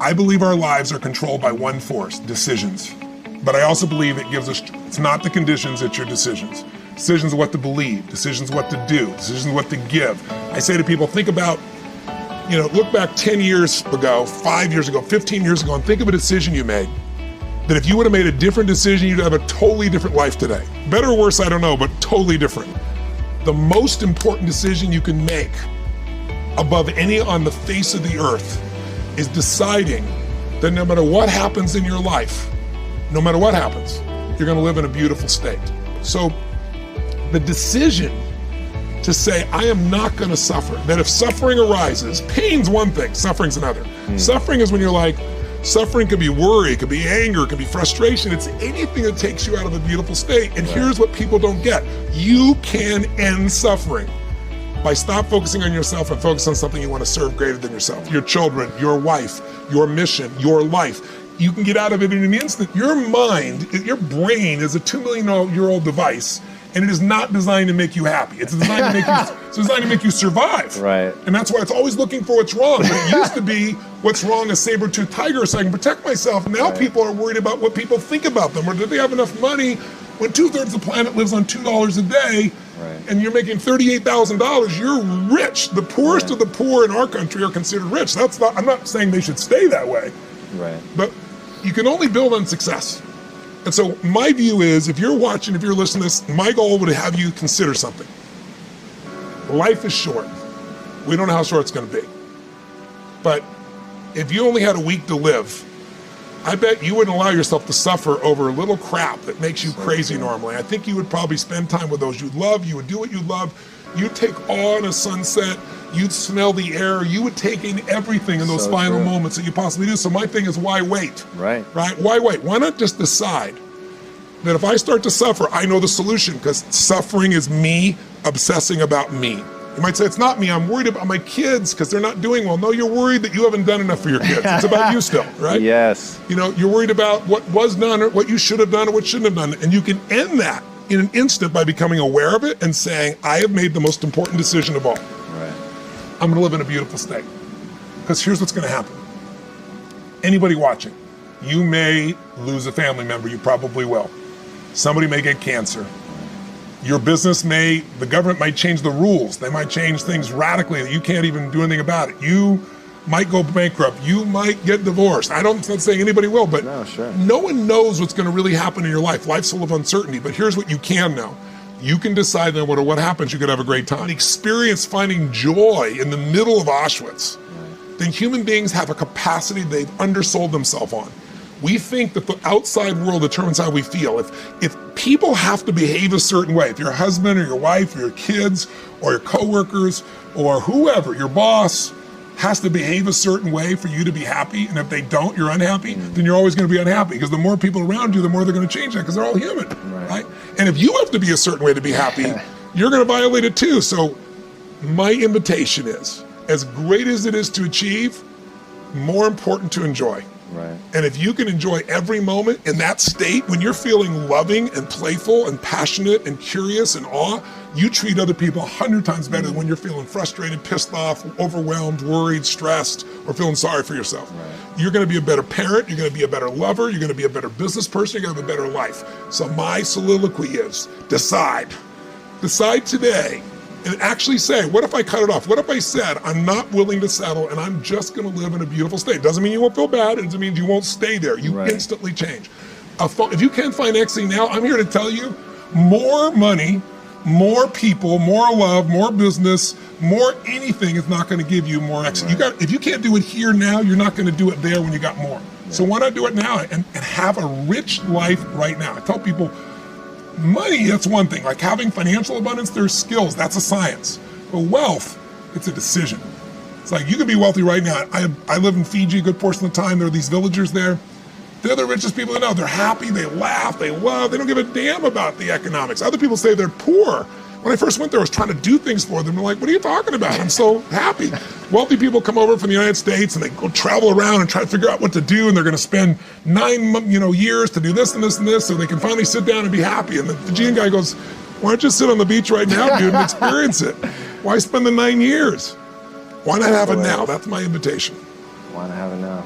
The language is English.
I believe our lives are controlled by one force, decisions. But I also believe it gives us, it's not the conditions, it's your decisions. Decisions of what to believe, decisions what to do, decisions what to give. I say to people, think about, look back 10 years ago, 5 years ago, 15 years ago, and think of a decision you made. That if you would have made a different decision, you'd have a totally different life today. Better or worse, I don't know, but totally different. The most important decision you can make above any on the face of the earth is deciding that no matter what happens in your life, no matter what happens, you're gonna live in a beautiful state. So the decision to say, I am not gonna suffer, that if suffering arises, pain's one thing, suffering's another. Suffering is when you're like, suffering could be worry, it could be anger, it could be frustration. It's anything that takes you out of a beautiful state. And here's what people don't get. You can end suffering by stop focusing on yourself and focus on something you want to serve greater than yourself. Your children, your wife, your mission, your life. You can get out of it in an instant. Your mind, your brain is a 2 million year old device, and it is not designed to make you happy. It's designed to make you, it's designed to make you survive. Right. And that's why it's always looking for what's wrong. But it used to be what's wrong, a saber-toothed tiger, so I can protect myself. Now people are worried about what people think about them, or do they have enough money when 2/3 of the planet lives on $2 a day, and you're making $38,000, you're rich. The poorest of the poor in our country are considered rich. That's not, I'm not saying they should stay that way. Right. But you can only build on success. And so my view is, if you're watching, if you're listening to this, my goal would have you consider something. Life is short. We don't know how short it's gonna be. But if you only had a week to live, I bet you wouldn't allow yourself to suffer over a little crap that makes you crazy normally. I think you would probably spend time with those you love, you would do what you love, you'd take awe in a sunset, you'd smell the air, you would take in everything in those final moments that you possibly do. So my thing is, why wait? Right. Why wait? Why not just decide that if I start to suffer, I know the solution, because suffering is me obsessing about me. You might say, it's not me, I'm worried about my kids because they're not doing well. No, you're worried that you haven't done enough for your kids. It's about you still, right? Yes. You're worried about what was done or what you should have done or what shouldn't have done. And you can end that in an instant by becoming aware of it and saying, I have made the most important decision of all. Right. I'm gonna live in a beautiful state. Because here's what's gonna happen. Anybody watching, you may lose a family member, you probably will. Somebody may get cancer. Your business the government might change the rules. They might change things radically that you can't even do anything about it. You might go bankrupt. You might get divorced. I'm not saying anybody will, but no one knows what's gonna really happen in your life. Life's full of uncertainty, but here's what you can know. You can decide that no matter what happens, you could have a great time. Experience finding joy in the middle of Auschwitz. Then human beings have a capacity they've undersold themselves on. We think that the outside world determines how we feel. If people have to behave a certain way, if your husband or your wife or your kids or your coworkers or whoever, your boss has to behave a certain way for you to be happy, and if they don't, you're unhappy, then you're always gonna be unhappy, because the more people around you, the more they're gonna change that, because they're all human, right? And if you have to be a certain way to be happy, you're gonna violate it too. So my invitation is, as great as it is to achieve, more important to enjoy. Right. And if you can enjoy every moment in that state, when you're feeling loving and playful and passionate and curious and awe, you treat other people 100 times better than when you're feeling frustrated, pissed off, overwhelmed, worried, stressed, or feeling sorry for yourself. Right. You're gonna be a better parent, you're gonna be a better lover, you're gonna be a better business person, you're gonna have a better life. So my soliloquy is, decide. Decide today. And actually say, what if I cut it off? What if I said, I'm not willing to settle and I'm just gonna live in a beautiful state? Doesn't mean you won't feel bad, it doesn't mean you won't stay there. You instantly change. If you can't find XE now, I'm here to tell you, more money, more people, more love, more business, more anything is not gonna give you more XE. If you can't do it here now, you're not gonna do it there when you got more. So why not do it now and have a rich life right now? I tell people, money, that's one thing. Like having financial abundance, there's skills, that's a science. But wealth, it's a decision. It's like, you can be wealthy right now. I live in Fiji a good portion of the time. There are these villagers there. They're the richest people I know. They're happy, they laugh, they love, they don't give a damn about the economics. Other people say they're poor. When I first went there, I was trying to do things for them. They're like, what are you talking about? I'm so happy. Wealthy people come over from the United States and they go travel around and try to figure out what to do, and they're gonna spend 9 years to do this and this and this so they can finally sit down and be happy. And the Fijian guy goes, why don't you sit on the beach right now, dude, and experience it? Why spend the 9 years? Why not have it now? That's my invitation. Why not have it now?